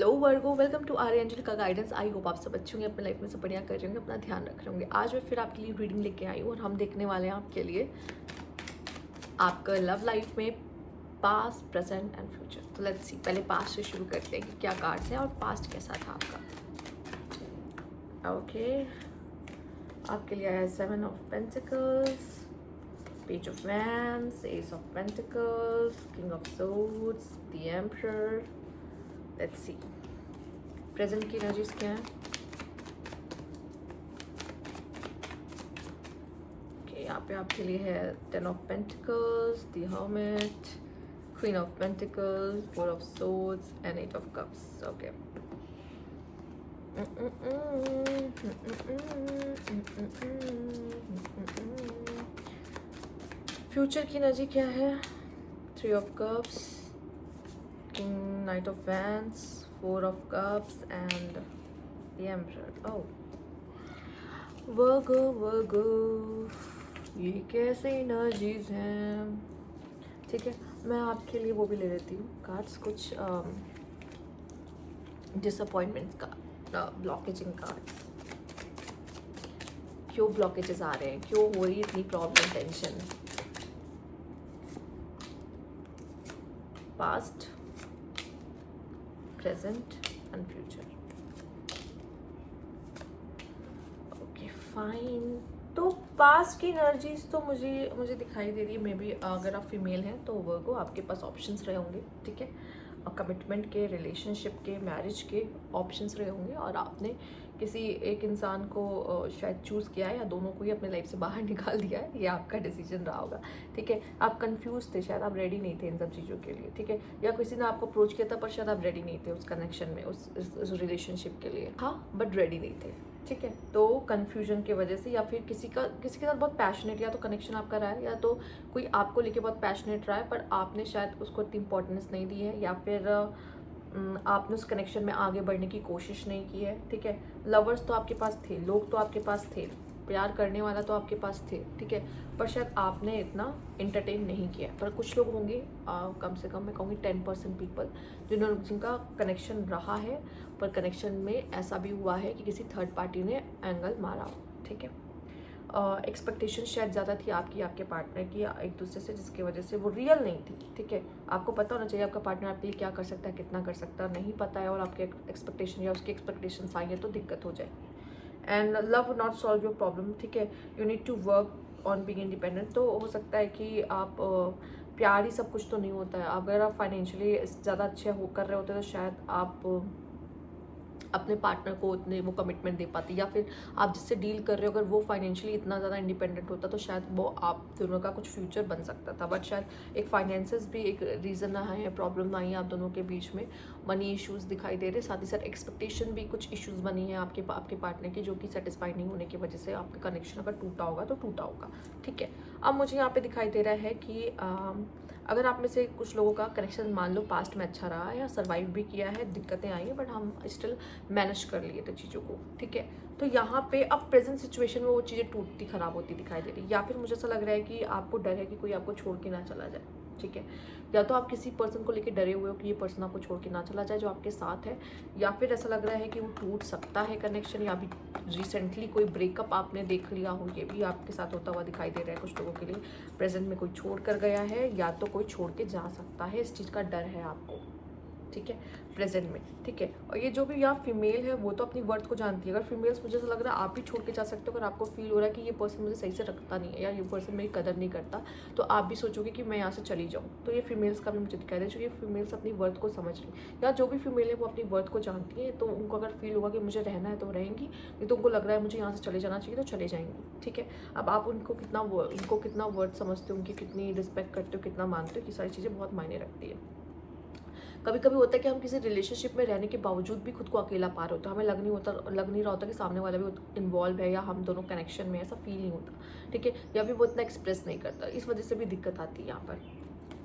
Hello Virgos, welcome to Aarya angel का guidance. I hope आप सब अच्छे होंगे, अपने लाइफ में सब बढ़िया कर रहे होंगे, अपना ध्यान रख रहे होंगे। आज मैं फिर आपके लिए रीडिंग लेके आई हूँ और हम देखने वाले हैं आपके लिए आपका लव लाइफ में पास्ट, प्रेजेंट एंड फ्यूचर। तो लेट्स सी, पहले पास्ट से शुरू करते हैं कि क्या कार्ड्स हैं और पास्ट कैसा था आपका। ओके, आपके लिए आया 7 of pentacles, page of wands, ace of pentacles, king of swords, the emperor. Let's see present की एनर्जीज क्या है। ओके, यहाँ पे आपके लिए है 10 of pentacles, the hermit, queen of pentacles, 4 of swords and 8 of cups. Okay, future की energy क्या है। 3 of cups, king, knight of wands, 4 of cups and the emperor. Oh, Virgo Virgo, ये कैसे एनर्जीज हैं। ठीक है, मैं आपके लिए वो भी ले लेती हूँ कार्ड्स, कुछ डिसअपॉइंटमेंट्स का, ब्लॉकेजिंग कार्ड्स। क्यों ब्लॉकेजेस आ रहे हैं, क्यों हो रही है इतनी problem, tension. Past, present and future. Okay fine. तो पास्ट की एनर्जीज तो मुझे दिखाई दे रही है। मे बी अगर आप फीमेल हैं तो वर्गो आपके पास ऑप्शंस रहे होंगे, ठीक है, कमिटमेंट के, रिलेशनशिप के, मैरिज के ऑप्शंस रहे होंगे और आपने किसी एक इंसान को शायद चूज़ किया है या दोनों को ही अपने लाइफ से बाहर निकाल दिया है। ये आपका डिसीजन रहा होगा, ठीक है। आप कंफ्यूज थे, शायद आप रेडी नहीं थे इन सब चीज़ों के लिए, ठीक है, या किसी ने आपको अप्रोच किया था पर शायद आप रेडी नहीं थे उस कनेक्शन में, उस रिलेशनशिप के लिए। हाँ, बट रेडी नहीं थे, ठीक है। तो कन्फ्यूजन की वजह से या फिर किसी के साथ बहुत पैशनेट, या तो कनेक्शन आपका रहा है या तो कोई आपको लेके बहुत पैशनेट रहा है पर आपने शायद उसको इतनी इंपॉर्टेंस नहीं दी है, या फिर आपने उस कनेक्शन में आगे बढ़ने की कोशिश नहीं की है, ठीक है। लवर्स तो आपके पास थे, लोग तो आपके पास थे, प्यार करने वाला तो आपके पास थे, ठीक है, पर शायद आपने इतना इंटरटेन नहीं किया। पर कुछ लोग होंगे, कम से कम मैं कहूँगी 10% पीपल, जिनका कनेक्शन रहा है पर कनेक्शन में ऐसा भी हुआ है कि किसी थर्ड पार्टी ने एंगल मारा हो, ठीक है। एक्सपेक्टेशन शायद ज़्यादा थी आपके पार्टनर की एक दूसरे से, जिसकी वजह से वो रियल नहीं थी, ठीक है। आपको पता होना चाहिए आपका पार्टनर आपके लिए क्या कर सकता है, कितना कर सकता है, नहीं पता है और आपके एक्सपेक्टेशन या उसकी एक्सपेक्टेशंस आई है तो दिक्कत हो जाएगी। And love not solve your problem, ठीक है। You need to work on being independent. तो हो सकता है कि आप प्यार ही सब कुछ तो नहीं होता है। अगर आप फाइनेंशियली ज़्यादा अच्छे कर रहे होते तो शायद आप अपने पार्टनर को उतने वो कमिटमेंट दे पाती, या फिर आप जिससे डील कर रहे हो अगर वो फाइनेंशियली इतना ज़्यादा इंडिपेंडेंट होता तो शायद वो आप दोनों का कुछ फ्यूचर बन सकता था। बट शायद एक फाइनेंसेस भी एक रीज़न रहा है, प्रॉब्लम आई है आप दोनों के बीच में, मनी इश्यूज़ दिखाई दे रहे, साथ ही साथ एक्सपेक्टेशन भी कुछ इश्यूज़ बनी है आपके पार्टनर की, जो कि सेटिस्फाई नहीं होने की वजह से आपका कनेक्शन अगर टूटा होगा तो टूटा होगा, ठीक है। अब मुझे यहाँ पे दिखाई दे रहा है कि अगर आप में से कुछ लोगों का कनेक्शन मान लो पास्ट में अच्छा रहा है या सर्वाइव भी किया है, दिक्कतें आई हैं बट हम स्टिल मैनेज कर लिए थे चीज़ों को, ठीक है। तो यहाँ पे अब प्रेजेंट सिचुएशन में वो चीज़ें टूटती खराब होती दिखाई दे रही, या फिर मुझे ऐसा लग रहा है कि आपको डर है कि कोई आपको छोड़ के ना चला जाए, ठीक है। या तो आप किसी पर्सन को लेकर डरे हुए हो कि ये पर्सन आपको छोड़ के ना चला जाए जो आपके साथ है, या फिर ऐसा लग रहा है कि वो टूट सकता है कनेक्शन, या अभी रिसेंटली कोई ब्रेकअप आपने देख लिया हो, ये भी आपके साथ होता हुआ दिखाई दे रहा है कुछ लोगों के लिए। प्रेजेंट में कोई छोड़ कर गया है या तो कोई छोड़ के जा सकता है, इस चीज़ का डर है आपको, ठीक है, प्रेजेंट में, ठीक है। और ये जो भी यहाँ फीमेल है वो तो अपनी वर्थ को जानती है। अगर फीमेल्स, मुझे ऐसा लग रहा है आप भी छोड़ के जा सकते हो अगर आपको फील हो रहा है कि ये पर्सन मुझे सही से रखता नहीं है या ये पर्सन मेरी कदर नहीं करता, तो आप भी सोचोगे कि मैं यहाँ से चली जाऊँ। तो ये फीमेल्स का भी मुझे दिखाई दे, जो ये फीमेल्स अपनी वर्थ को समझ रही है, या जो भी फीमेल है वो अपनी वर्थ को जानती है, तो उनको अगर फील होगा कि मुझे रहना है तो रहेंगी, नहीं तो उनको लग रहा है मुझे यहाँ से चले जाना चाहिए तो चले जाएंगी, ठीक है। अब आप उनको कितना वर्थ समझते हो, उनकी कितनी रिस्पेक्ट करते हो, कितना मानते हो, कि सारी चीज़ें बहुत मायने रखती है। कभी कभी होता है कि हम किसी रिलेशनशिप में रहने के बावजूद भी खुद को अकेला पा रहे होते हैं, हमें लग नहीं रहा होता कि सामने वाला भी इन्वॉल्व है या हम दोनों कनेक्शन में, ऐसा फील नहीं होता, ठीक है, या फिर वो इतना एक्सप्रेस नहीं करता, इस वजह से भी दिक्कत आती है यहाँ पर,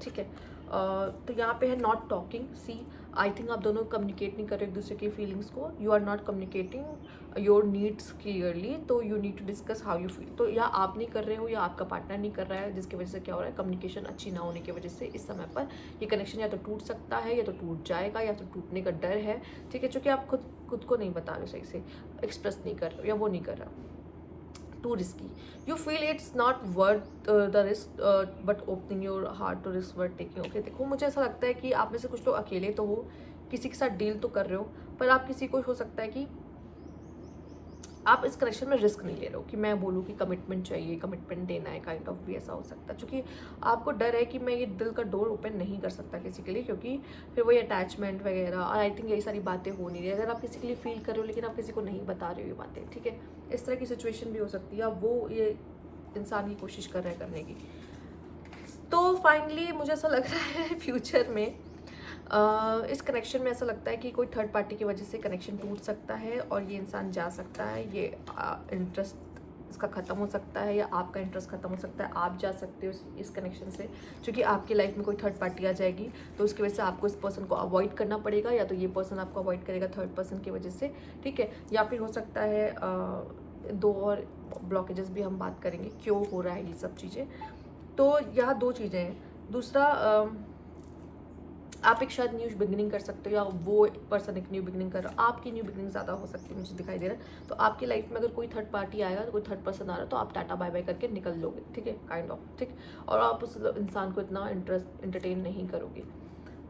ठीक है। तो यहाँ पे है not talking. See I think आप दोनों कम्युनिकेट नहीं कर रहे एक दूसरे की फीलिंग्स को, you are not communicating your needs clearly, तो you need to discuss how you feel. तो या आप नहीं कर रहे हो या आपका पार्टनर नहीं कर रहा है, जिसकी वजह से क्या हो रहा है, कम्युनिकेशन अच्छी ना होने की वजह से इस समय पर ये कनेक्शन या तो टूट सकता है या तो टूट जाएगा या तो टूटने का डर है। ठीक है, क्योंकि आप खुद को नहीं बता रहे, सही से एक्सप्रेस नहीं कर रहे हो या वो नहीं कर रहा। too risky, you feel it's not worth the risk, but opening your heart to risk worth taking। okay, देखो मुझे ऐसा लगता है कि आप में से कुछ लोग अकेले तो हो, किसी के साथ डील तो कर रहे हो, पर आप किसी को हो सकता है कि आप इस कनेक्शन में रिस्क नहीं ले रहे हो कि मैं बोलूँ कि कमिटमेंट चाहिए, कमिटमेंट देना है, काइंड ऑफ भी ऐसा हो सकता है, क्योंकि आपको डर है कि मैं ये दिल का डोर ओपन नहीं कर सकता किसी के लिए, क्योंकि फिर वही अटैचमेंट वगैरह, और आई थिंक यही सारी बातें हो नहीं रही। अगर आप किसी के लिए फील कर रहे हो लेकिन आप किसी को नहीं बता रहे हो ये बातें, ठीक है, इस तरह की सिचुएशन भी हो सकती है, वो ये इंसान की कोशिश कर रहा है करने की। तो फाइनली मुझे ऐसा लग रहा है फ्यूचर में इस कनेक्शन में ऐसा लगता है कि कोई थर्ड पार्टी की वजह से कनेक्शन टूट सकता है और ये इंसान जा सकता है, ये इंटरेस्ट इसका ख़त्म हो सकता है या आपका इंटरेस्ट ख़त्म हो सकता है, आप जा सकते हो इस कनेक्शन से, क्योंकि आपकी लाइफ में कोई थर्ड पार्टी आ जाएगी, तो उसकी वजह से आपको इस पर्सन को अवॉइड करना पड़ेगा, या तो ये पर्सन आपको अवॉइड करेगा थर्ड पर्सन की वजह से। ठीक है, या फिर हो सकता है दो और ब्लॉकेजेस भी हम बात करेंगे क्यों हो रहा है ये सब चीज़ें। तो यहाँ दो चीज़ें हैं। दूसरा, आप एक शायद न्यू बिगिनिंग कर सकते हो या वो पर्सन एक न्यू बिगिनिंग कर रहा है, आपकी न्यू बिगिनिंग ज़्यादा हो सकती है मुझे दिखाई दे रहा है। तो आपकी लाइफ में अगर कोई थर्ड पार्टी आएगा, तो कोई थर्ड पर्सन आ रहा है, तो आप टाटा बाय बाय करके निकल लोगे, ठीक है, काइंड ऑफ, ठीक, और आप उस इंसान को इतना इंटरटेन नहीं करोगे।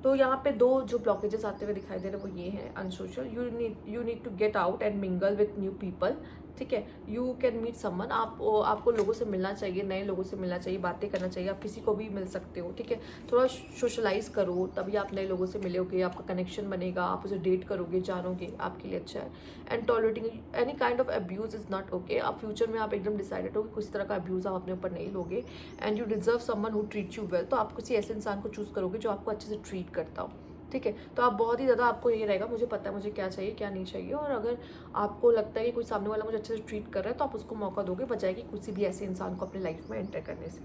तो यहाँ पे दो जो ब्लॉकेजेस आते हुए दिखाई दे रहे हैं वो ये हैं, unsocial, you need to get out and mingle with new people. ठीक है, यू कैन मीट समवन, आपको लोगों से मिलना चाहिए, नए लोगों से मिलना चाहिए, बातें करना चाहिए, आप किसी को भी मिल सकते हो। ठीक है, थोड़ा सोशलाइज करो, तभी आप नए लोगों से मिलोगे, आपका कनेक्शन बनेगा, आप उसे डेट करोगे, जानोगे, आपके लिए अच्छा है। And tolerating any kind of abuse is not okay. आप फ्यूचर में आप एकदम डिसाइडेड हो कि किसी तरह का अब्यूज़ आप अपने ऊपर नहीं लोगे। And you deserve someone who treat you well, तो आप किसी ऐसे इंसान को चूज़ करोगे जो आपको अच्छे से ट्रीट करता हो। ठीक है, तो आप बहुत ही ज़्यादा, आपको ये रहेगा मुझे पता है मुझे क्या चाहिए क्या नहीं चाहिए, और अगर आपको लगता है कि कोई सामने वाला मुझे अच्छे से ट्रीट कर रहा है तो आप उसको मौका दोगे, बजाय कि किसी भी ऐसे इंसान को अपनी लाइफ में एंटर करने से।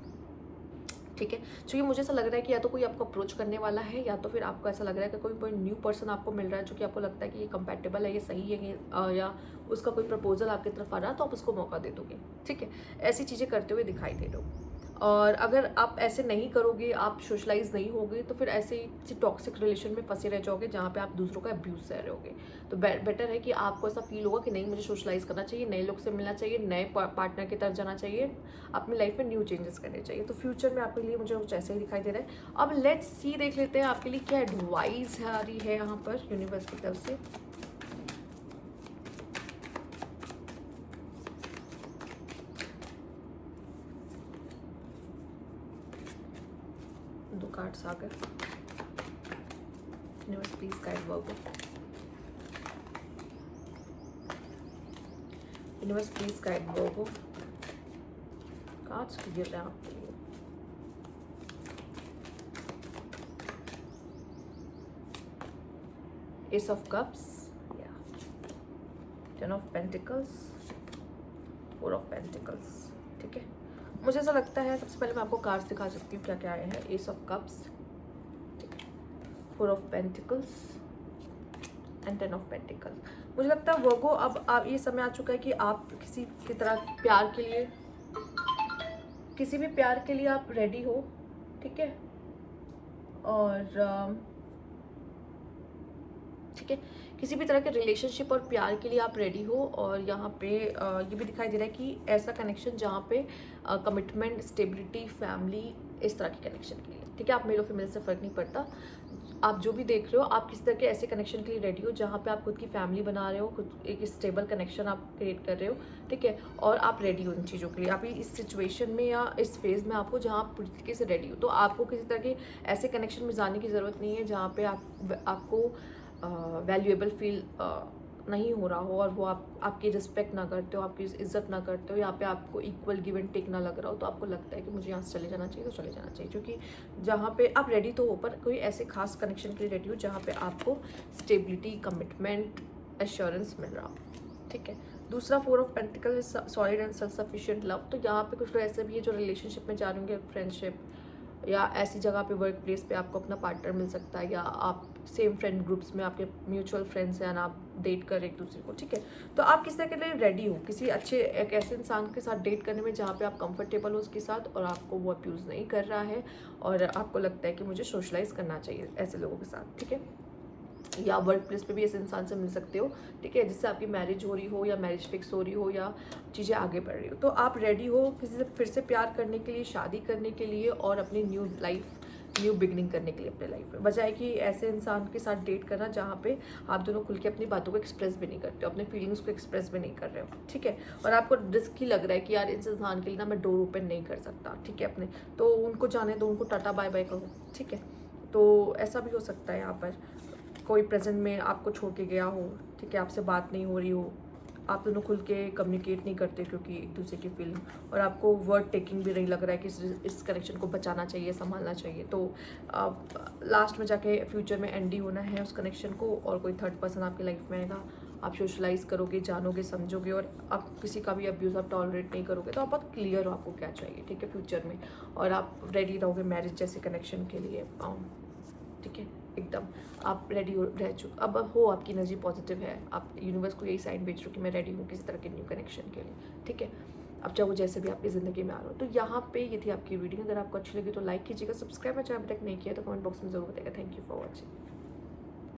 ठीक है, क्योंकि मुझे ऐसा लग रहा है कि या तो कोई आपको अप्रोच करने वाला है, या तो फिर आपको ऐसा लग रहा है कि कोई न्यू पर्सन आपको मिल रहा है जो कि आपको लगता है कि ये कंपैटिबल है, ये सही है, ये या उसका कोई प्रपोजल आपकी तरफ आ रहा है तो आप उसको मौका दे दोगे। ठीक है, ऐसी चीज़ें करते हुए दिखाई दे रहे हो। और अगर आप ऐसे नहीं करोगे, आप सोशलाइज नहीं होगे, तो फिर ऐसे ही टॉक्सिक रिलेशन में फंसे रह जाओगे जहाँ पे आप दूसरों का अब्यूज सह रहे होगे। तो बेटर है कि आपको ऐसा फील होगा कि नहीं, मुझे सोशलाइज करना चाहिए, नए लोग से मिलना चाहिए, नए पार्टनर की तरफ जाना चाहिए, अपनी लाइफ में न्यू चेंजेस करने चाहिए। तो फ्यूचर में आपके लिए मुझे कुछ ऐसे ही दिखाई दे रहा है। अब लेट्स सी, देख लेते हैं आपके लिए क्या एडवाइस आ रही है यहाँ पर यूनिवर्स की तरफ से। दो कार्ड्स आ गए, universe please guide Virgo, universe please guide Virgo, cards गिर रहे हैं आपके लिए। एस ऑफ कप्स, या ten of pentacles, four of pentacles. ठीक है, मुझे ऐसा लगता है सबसे पहले मैं आपको कार्ड्स दिखा सकती हूँ क्या क्या आए हैं। S of cups, four of pentacles and ten of pentacles. मुझे लगता है वर्गो, अब आप ये समय आ चुका है कि आप किसी की तरह प्यार के लिए, किसी भी प्यार के लिए आप रेडी हो। ठीक है, और ठीक है, किसी भी तरह के रिलेशनशिप और प्यार के लिए आप रेडी हो। और यहाँ पे ये भी दिखाई दे रहा है कि ऐसा कनेक्शन जहाँ पे कमिटमेंट, स्टेबिलिटी, फैमिली, इस तरह के कनेक्शन के लिए। ठीक है, आप मेल और फीमेल से फ़र्क नहीं पड़ता, आप जो भी देख रहे हो, आप किसी तरह के ऐसे कनेक्शन के लिए रेडी हो जहाँ पे आप खुद की फैमिली बना रहे हो, खुद एक स्टेबल कनेक्शन आप क्रिएट कर रहे हो। ठीक है, और आप रेडी हो इन चीज़ों के लिए, आप इस सिचुएशन में या इस फेज़ में आपको जहाँ आप पूरी तरीके से रेडी हो। तो आपको किसी तरह के ऐसे कनेक्शन में जाने की ज़रूरत नहीं है जहाँ पे आपको वैल्यूएबल फील नहीं हो रहा हो, और वो आपकी रिस्पेक्ट ना करते हो, आपकी इज्जत ना करते हो, यहाँ पे आपको इक्वल गिव एंड टेक ना लग रहा हो, तो आपको लगता है कि मुझे यहाँ से चले जाना चाहिए तो चले जाना चाहिए, क्योंकि जहाँ पे आप रेडी तो हो, पर कोई ऐसे खास कनेक्शन के लिए रेडी हो जहाँ पे आपको स्टेबिलिटी, कमिटमेंट, एश्योरेंस मिल रहा हो। ठीक है, दूसरा four of pentacle is solid and self sufficient love. तो यहाँ पे कुछ लोग ऐसे भी है जो रिलेशनशिप में जा रहे होंगे, फ्रेंडशिप, या ऐसी जगह पे वर्क प्लेस पे आपको अपना पार्टनर मिल सकता है, या आप सेम फ्रेंड ग्रुप्स में आपके म्यूचुअल फ्रेंड्स हैं, आप डेट कर एक दूसरे को, ठीक है। तो आप किसी तरह के लिए रेडी हो किसी अच्छे एक ऐसे इंसान के साथ डेट करने में जहाँ पे आप कंफर्टेबल हो उसके साथ, और आपको वो अब्यूज़ नहीं कर रहा है, और आपको लगता है कि मुझे सोशलाइज करना चाहिए ऐसे लोगों के साथ, ठीक है। या वर्क प्लेस पे भी ऐसे इंसान से मिल सकते हो, ठीक है, जिससे आपकी मैरिज हो रही हो या मैरिज फिक्स हो रही हो या चीज़ें आगे बढ़ रही हो। तो आप रेडी हो किसी से फिर से प्यार करने के लिए, शादी करने के लिए, और अपनी न्यू लाइफ, न्यू बिगनिंग करने के लिए अपने लाइफ में। बजाय कि ऐसे इंसान के साथ डेट करना जहाँ पे आप दोनों खुल के अपनी बातों को एक्सप्रेस भी नहीं करते हो, अपने फीलिंग्स को एक्सप्रेस भी नहीं कर रहे हो, ठीक है। और आपको रिस्क ही लग रहा है कि यार इस इंसान के लिए ना मैं डोर ओपन नहीं कर सकता, ठीक है अपने, तो उनको जाने दो, उनको टाटा बाय बाय करो, ठीक है। तो ऐसा भी हो सकता है यहाँ पर कोई प्रेजेंट में आपको छोड़ के गया हो, ठीक है, आपसे बात नहीं हो रही हो, आप दोनों खुल के कम्युनिकेट नहीं करते क्योंकि एक दूसरे की फीलिंग, और आपको वर्ड टेकिंग भी नहीं लग रहा है कि इस कनेक्शन को बचाना चाहिए, संभालना चाहिए। तो लास्ट में जाके फ्यूचर में एंड ही होना है उस कनेक्शन को, और कोई थर्ड पर्सन आपकी लाइफ में आएगा, आप सोशलाइज करोगे, जानोगे, समझोगे, और आप किसी का भी अब्यूज़ आप टॉलरेट नहीं करोगे। तो आप बहुत क्लियर हो आपको क्या चाहिए, ठीक है, फ्यूचर में, और आप रेडी रहोगे मैरिज जैसे कनेक्शन के लिए, ठीक है, एकदम आप रेडी हो रह चुके, अब हो आपकी एनर्जी पॉजिटिव है, आप यूनिवर्स को यही साइन भेज रहे हो कि मैं रेडी हूँ किसी तरह के न्यू कनेक्शन के लिए, ठीक है। अब चाहे वो जैसे भी आपकी ज़िंदगी में आ रहा हो। तो यहाँ पे ये थी आपकी रीडिंग। अगर आपको अच्छी लगी तो लाइक कीजिएगा, सब्सक्राइब चैनल अभी तक नहीं किया तो कमेंट बॉक्स में जरूर बताइएगा। Thank you for watching.